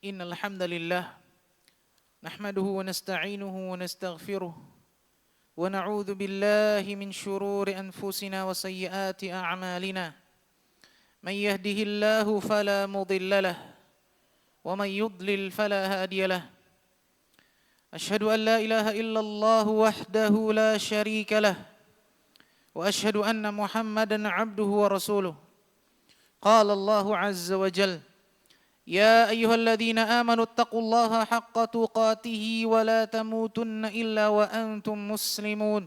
Innal hamdalillah nahmaduhu wa nasta'inuhu wa nastaghfiruh wa na'udzu billahi min shururi anfusina wa sayyiati a'malina. Man yahdihillahu fala mudilla lahu wa man yudlil fala hadiya lahu. Ashhadu an la ilaha illallah wahdahu la syarika lahu wa ashhadu anna Muhammadan 'abduhu wa rasuluh. Qala Allahu 'azza wa jalla: يا أيها الذين آمنوا اتقوا الله حق تقاته ولا تموتن إلا وأنتم مسلمون.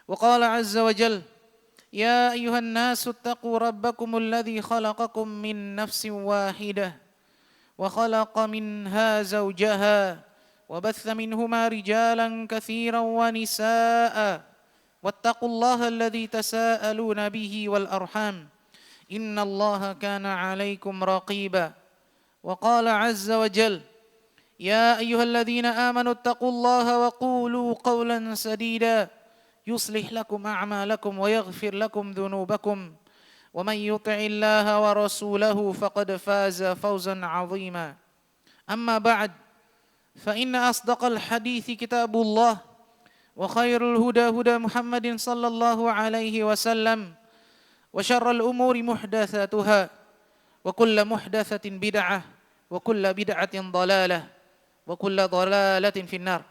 وقال عز وجل: يا أيها الناس اتقوا ربكم الذي خلقكم من نفس واحدة وخلق منها زوجها وبث منهما رجالا كثيرا ونساء واتقوا الله الذي تساءلون به والأرحام إن الله كان عليكم رقيبا. وقال عز وجل: يا أيها الذين آمنوا اتقوا الله وقولوا قولا سديدا يصلح لكم أعمالكم ويغفر لكم ذنوبكم ومن يطع الله ورسوله فقد فاز فوزا عظيما. أما بعد فإن أصدق الحديث كتاب الله وخير الهدى هدى محمد صلى الله عليه وسلم وشر الأمور محدثاتها وكل محدثة بدعة وكل بدعة ضلالة وكل ضلالة في النار.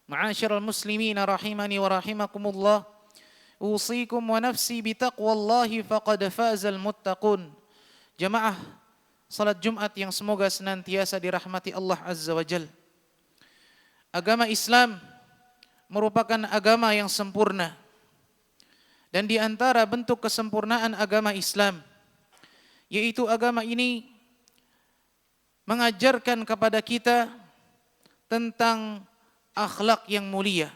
معاشر المسلمين رحمني ورحمكم الله، أوصيكم ونفسي بتقوى الله فقد فاز المتقون. Jamaah salat Jumat yang semoga senantiasa dirahmati Allah Azza wa Jalla. Agama Islam merupakan agama yang sempurna. Dan di antara bentuk kesempurnaan agama Islam, yaitu agama ini mengajarkan kepada kita tentang akhlak yang mulia.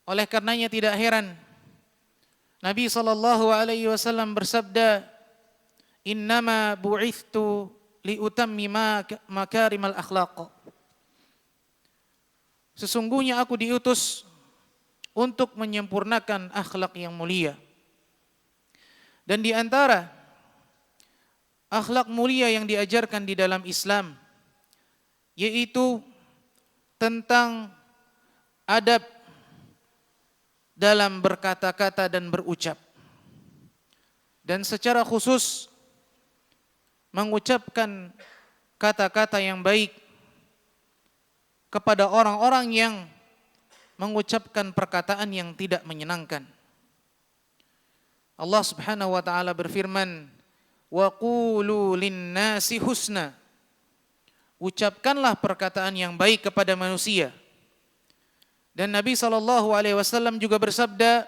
Oleh karenanya tidak heran Nabi SAW bersabda, "Innama bu'ithtu liutammima makarimal akhlaq." Sesungguhnya aku diutus untuk menyempurnakan akhlak yang mulia. Dan di antara akhlak mulia yang diajarkan di dalam Islam yaitu tentang adab dalam berkata-kata dan berucap. Dan secara khusus mengucapkan kata-kata yang baik kepada orang-orang yang mengucapkan perkataan yang tidak menyenangkan. Allah Subhanahu wa taala berfirman, "Wa qulu lin-nasi husna." Ucapkanlah perkataan yang baik kepada manusia. Dan Nabi SAW juga bersabda,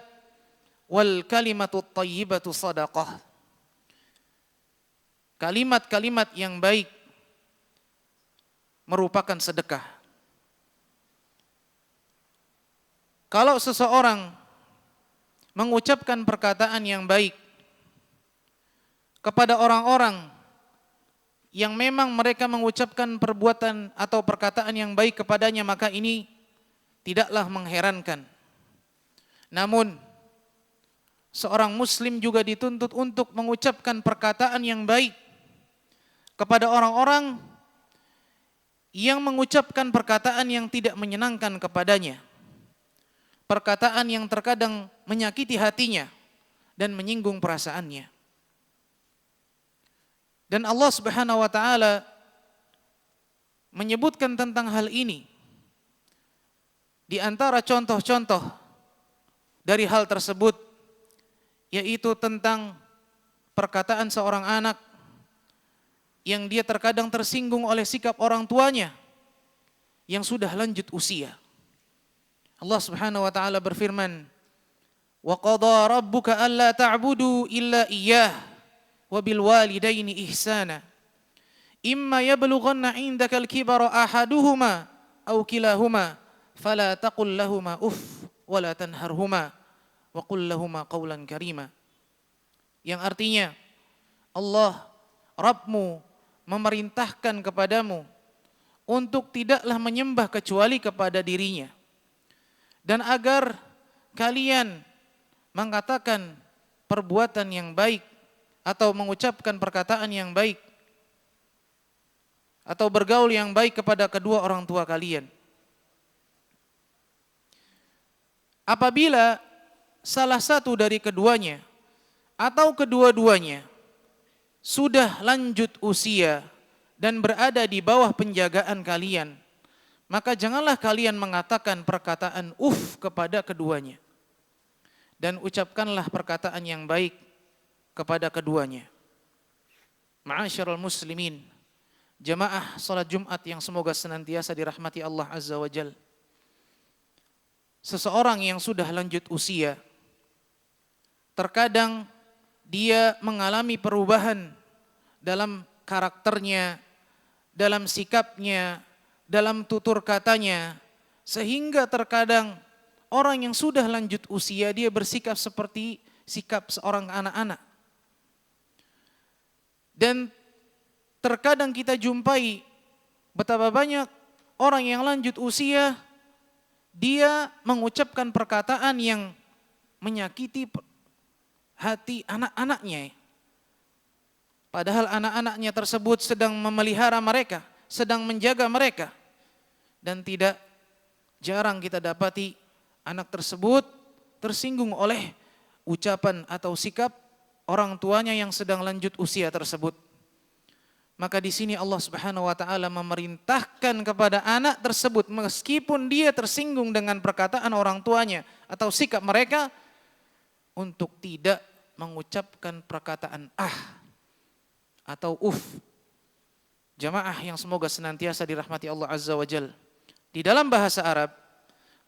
"Wal kalimatut thayyibatu shadaqah." Kalimat-kalimat yang baik merupakan sedekah. Kalau seseorang mengucapkan perkataan yang baik kepada orang-orang yang memang mereka mengucapkan perbuatan atau perkataan yang baik kepadanya, maka ini tidaklah mengherankan. Namun seorang muslim juga dituntut untuk mengucapkan perkataan yang baik kepada orang-orang yang mengucapkan perkataan yang tidak menyenangkan kepadanya, perkataan yang terkadang menyakiti hatinya dan menyinggung perasaannya. Dan Allah Subhanahu wa taala menyebutkan tentang hal ini. Di antara contoh-contoh dari hal tersebut yaitu tentang perkataan seorang anak yang dia terkadang tersinggung oleh sikap orang tuanya yang sudah lanjut usia. Allah Subhanahu wa taala berfirman, "Wa qadha rabbuka alla ta'budu illa iyyah wa bil walidaini ihsana imma yablughanna 'indaka al-kibara ahaduhuma aw kilahuma fala taqul lahumā uff wa la tanharhumā wa qul lahumā qawlan karīmā." Yang artinya Allah Rabbmu memerintahkan kepadamu untuk tidaklah menyembah kecuali kepada dirinya, dan agar kalian mengatakan perbuatan yang baik atau mengucapkan perkataan yang baik atau bergaul yang baik kepada kedua orang tua kalian. Apabila salah satu dari keduanya atau kedua-duanya sudah lanjut usia dan berada di bawah penjagaan kalian, maka janganlah kalian mengatakan perkataan kepada keduanya, dan ucapkanlah perkataan yang baik kepada keduanya. Ma'asyiral muslimin, jamaah salat Jumat yang semoga senantiasa dirahmati Allah Azza wa Jalla. Seseorang yang sudah lanjut usia, terkadang dia mengalami perubahan dalam karakternya, dalam sikapnya, dalam tutur katanya, sehingga terkadang orang yang sudah lanjut usia dia bersikap seperti sikap seorang anak-anak. Dan terkadang kita jumpai betapa banyak orang yang lanjut usia dia mengucapkan perkataan yang menyakiti hati anak-anaknya. Padahal anak-anaknya tersebut sedang memelihara mereka, sedang menjaga mereka. Dan tidak jarang kita dapati anak tersebut tersinggung oleh ucapan atau sikap orang tuanya yang sedang lanjut usia tersebut. Maka di sini Allah Subhanahu wa taala memerintahkan kepada anak tersebut, meskipun dia tersinggung dengan perkataan orang tuanya atau sikap mereka, untuk tidak mengucapkan perkataan atau Jamaah yang semoga senantiasa dirahmati Allah Azza wa Jalla. Di dalam bahasa Arab,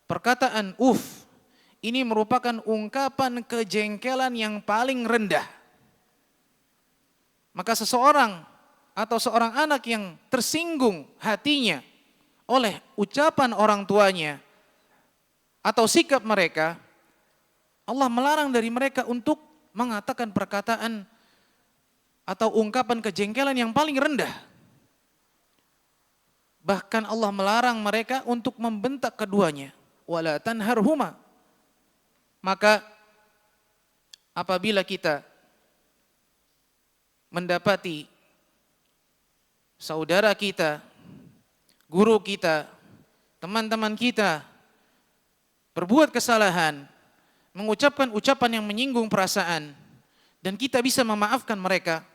perkataan ini merupakan ungkapan kejengkelan yang paling rendah. Maka seseorang atau seorang anak yang tersinggung hatinya oleh ucapan orang tuanya atau sikap mereka, Allah melarang dari mereka untuk mengatakan perkataan atau ungkapan kejengkelan yang paling rendah. Bahkan Allah melarang mereka untuk membentak keduanya. Wala tanharhuma. Maka apabila kita mendapati saudara kita, guru kita, teman-teman kita berbuat kesalahan, mengucapkan ucapan yang menyinggung perasaan, dan kita bisa memaafkan mereka,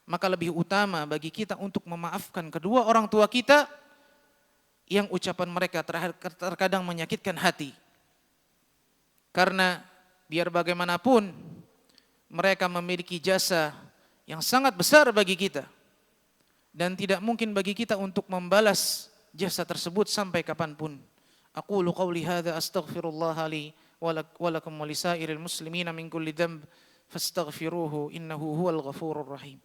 maka lebih utama bagi kita untuk memaafkan kedua orang tua kita yang ucapan mereka terkadang menyakitkan hati. Karena biar bagaimanapun mereka memiliki jasa yang sangat besar bagi kita. Dan tidak mungkin bagi kita untuk membalas jasa tersebut sampai kapanpun. Aqulu qawli hadza astaghfirullah li wa lakum wa lisairil muslimina min kulli dhanb fastaghfiruhu innahu huwal ghafurur rahim.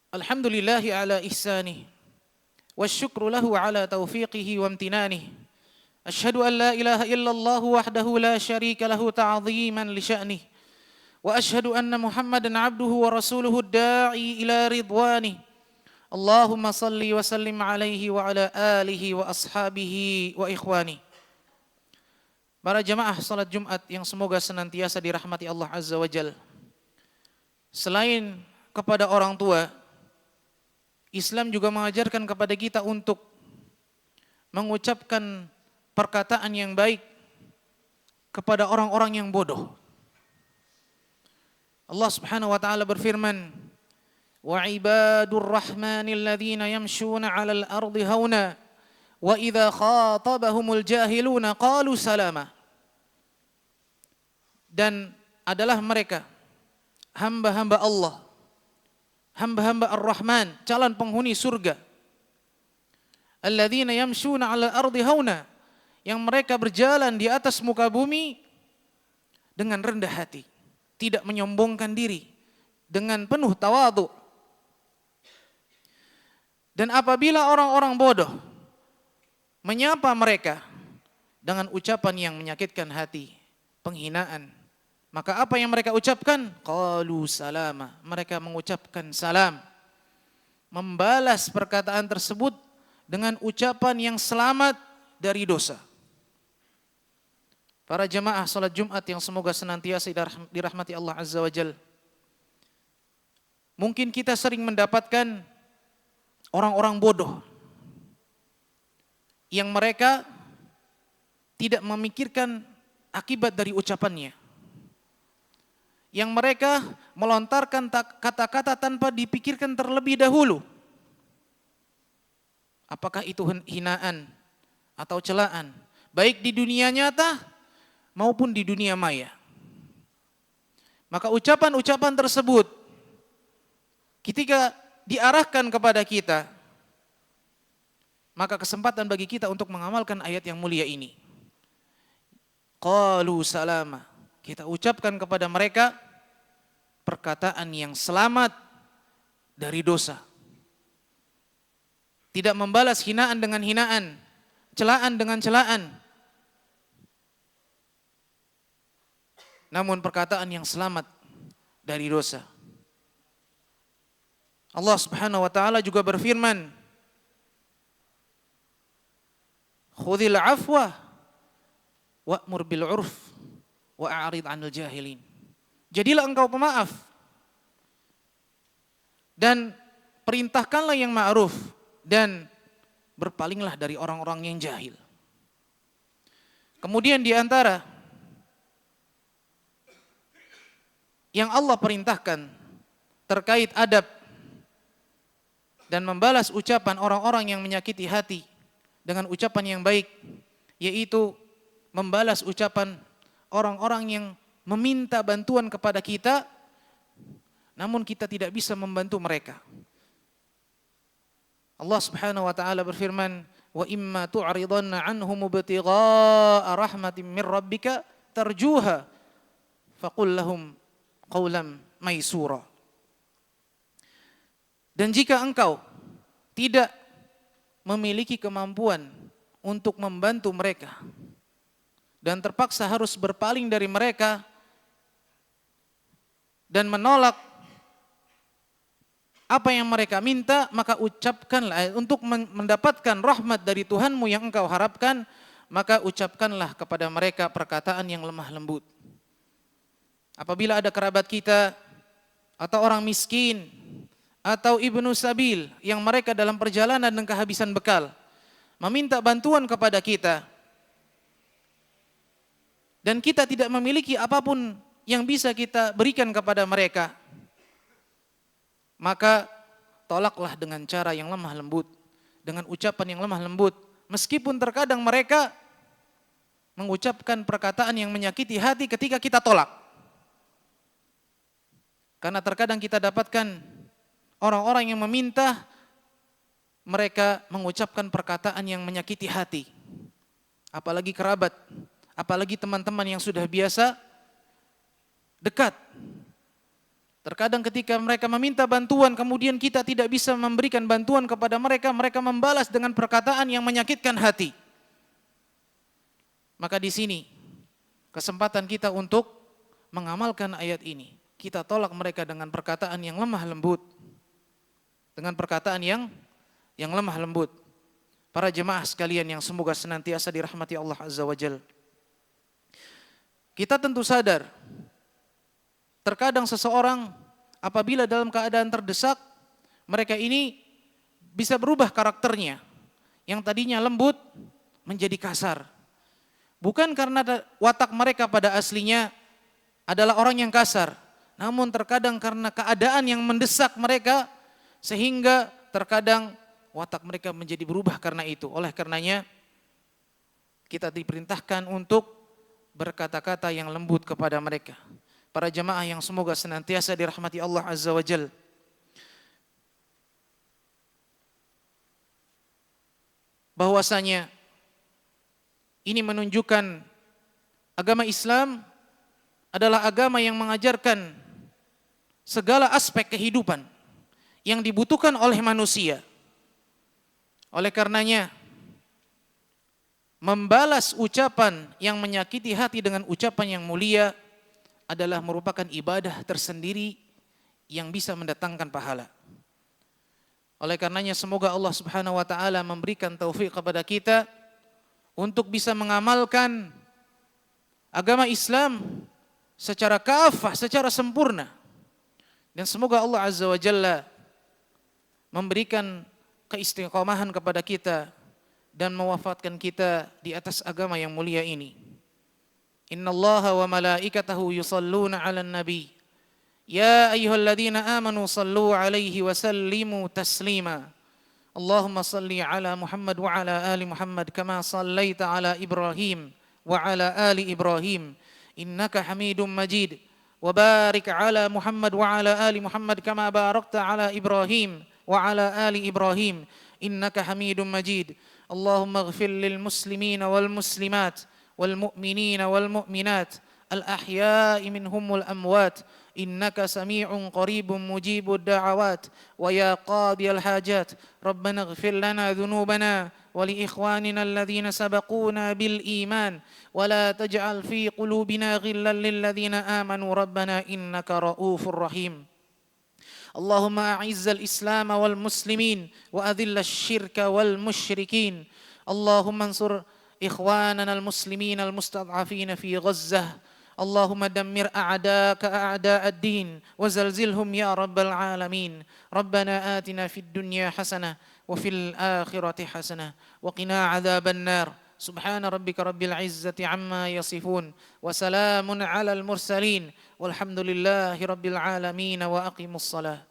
Alhamdulillahi ala ihsanih wasyukru lahu ala taufiqihi wa amtinanih. أشهد أن لا إله إلا الله وحده لا شريك له تعظيما لشأنه وأشهد أن محمدا عبده ورسوله الداعي إلى رضوانه اللهم صل وسلم عليه وعلى آله وأصحابه وإخوانه. Para jamaah salat Jumat yang semoga senantiasa dirahmati Allah Azza wa Jalla. Selain kepada orang tua, Islam juga mengajarkan kepada kita untuk mengucapkan perkataan yang baik kepada orang-orang yang bodoh. Allah Subhanahu wa taala berfirman, "Wa ibadur rahmanil ladzina yamshuna 'alal ardi hauna wa idza khatabahumul jahiluna qalu salama." Dan adalah mereka hamba-hamba Allah, hamba-hamba Ar-Rahman, calon penghuni surga. Alladzina yamshuna 'alal ardi hauna, yang mereka berjalan di atas muka bumi dengan rendah hati, tidak menyombongkan diri, dengan penuh tawadhu. Dan apabila orang-orang bodoh menyapa mereka dengan ucapan yang menyakitkan hati, penghinaan, maka apa yang mereka ucapkan? Qalu salama, mereka mengucapkan salam, membalas perkataan tersebut dengan ucapan yang selamat dari dosa. Para jemaah salat Jumat yang semoga senantiasa dirahmati Allah Azza wa Jalla. Mungkin kita sering mendapatkan orang-orang bodoh yang mereka tidak memikirkan akibat dari ucapannya. Yang mereka melontarkan kata-kata tanpa dipikirkan terlebih dahulu. Apakah itu hinaan atau celaan, baik di dunia nyata maupun di dunia maya. Maka ucapan-ucapan tersebut ketika diarahkan kepada kita, maka kesempatan bagi kita untuk mengamalkan ayat yang mulia ini. Qalu salama. Kita ucapkan kepada mereka perkataan yang selamat dari dosa. Tidak membalas hinaan dengan hinaan, celaan dengan celaan. Namun perkataan yang selamat dari dosa. Allah Subhanahu wa taala juga berfirman, "Khudhil 'afwa wa'mur bil 'urf wa'rid 'anil jahilin." Jadilah engkau pemaaf dan perintahkanlah yang ma'ruf dan berpalinglah dari orang-orang yang jahil. Kemudian di antara yang Allah perintahkan terkait adab dan membalas ucapan orang-orang yang menyakiti hati dengan ucapan yang baik, yaitu membalas ucapan orang-orang yang meminta bantuan kepada kita, namun kita tidak bisa membantu mereka. Allah Subhanahu wa taala berfirman, "Wa imma tu'ridanna 'anhum ibtigha'a rahmatin min rabbika tarjuha faqul lahum qawlan maysura." Dan jika engkau tidak memiliki kemampuan untuk membantu mereka dan terpaksa harus berpaling dari mereka dan menolak apa yang mereka minta, maka ucapkanlah untuk mendapatkan rahmat dari Tuhanmu yang engkau harapkan, maka ucapkanlah kepada mereka perkataan yang lemah lembut. Apabila ada kerabat kita atau orang miskin atau ibnu sabil yang mereka dalam perjalanan dan kehabisan bekal meminta bantuan kepada kita dan kita tidak memiliki apapun yang bisa kita berikan kepada mereka, maka tolaklah dengan cara yang lemah lembut, dengan ucapan yang lemah lembut, meskipun terkadang mereka mengucapkan perkataan yang menyakiti hati ketika kita tolak. Karena terkadang kita dapatkan orang-orang yang meminta, mereka mengucapkan perkataan yang menyakiti hati. Apalagi kerabat, apalagi teman-teman yang sudah biasa dekat. Terkadang ketika mereka meminta bantuan, kemudian kita tidak bisa memberikan bantuan kepada mereka, mereka membalas dengan perkataan yang menyakitkan hati. Maka di sini kesempatan kita untuk mengamalkan ayat ini. Kita tolak mereka dengan perkataan yang lemah lembut. Dengan perkataan yang lemah lembut. Para jemaah sekalian yang semoga senantiasa dirahmati Allah Azza wa Jalla. Kita tentu sadar, terkadang seseorang apabila dalam keadaan terdesak, mereka ini bisa berubah karakternya. Yang tadinya lembut menjadi kasar. Bukan karena watak mereka pada aslinya adalah orang yang kasar. Namun terkadang karena keadaan yang mendesak mereka, sehingga terkadang watak mereka menjadi berubah karena itu. Oleh karenanya kita diperintahkan untuk berkata-kata yang lembut kepada mereka. Para jemaah yang semoga senantiasa dirahmati Allah Azza wa Jalla. Bahwasanya ini menunjukkan agama Islam adalah agama yang mengajarkan segala aspek kehidupan yang dibutuhkan oleh manusia. Oleh karenanya, membalas ucapan yang menyakiti hati dengan ucapan yang mulia adalah merupakan ibadah tersendiri yang bisa mendatangkan pahala. Oleh karenanya semoga Allah Subhanahu wa taala memberikan taufik kepada kita untuk bisa mengamalkan agama Islam secara kafah, secara sempurna. Dan semoga Allah Azza wa Jalla memberikan keistiqomahan kepada kita dan mewafatkan kita di atas agama yang mulia ini. Innallaha wa malaikatahu yusalluna 'alan nabi. Ya ayyuhalladzina amanu sallu 'alaihi wa sallimu taslima. Allahumma salli 'ala Muhammad wa 'ala ali Muhammad kama sallaita 'ala Ibrahim wa 'ala ali Ibrahim innaka Hamidum Majid. Wa barik 'ala Muhammad wa 'ala ali Muhammad kama barakta 'ala Ibrahim wa 'ala ali Ibrahim innaka Hamidum Majid. Allahumma ighfir lil muslimin wal muslimat wal mu'minin wal mu'minat al ahya'i minhum wal amwat innaka sami'un qaribun mujibud da'awat wa ya qadiyal hajat rabbana ighfir lana dhunubana wa li ikhwanina alladhina sabaquna bil iman wa la taj'al fi qulubina ghillan lil ladzina amanu rabbana innaka ra'ufur rahim. Allahumma a'izzal Islam wal muslimin wa adhillal syirka wal musyrikin. Allahumma ansur ikhwanana al muslimin al mustad'afin fi Ghazzah. Allahumma dammir a'da'aka a'da'ad din wa zalzilhum ya rabbal alamin. Rabbana atina fid dunya hasanah wa fil akhirati hasanah wa qina 'adzaban nar. Subhana rabbika rabbil izzati amma yasifun wa salamun 'alal mursalin walhamdulillahi rabbil alamin wa aqimus salah.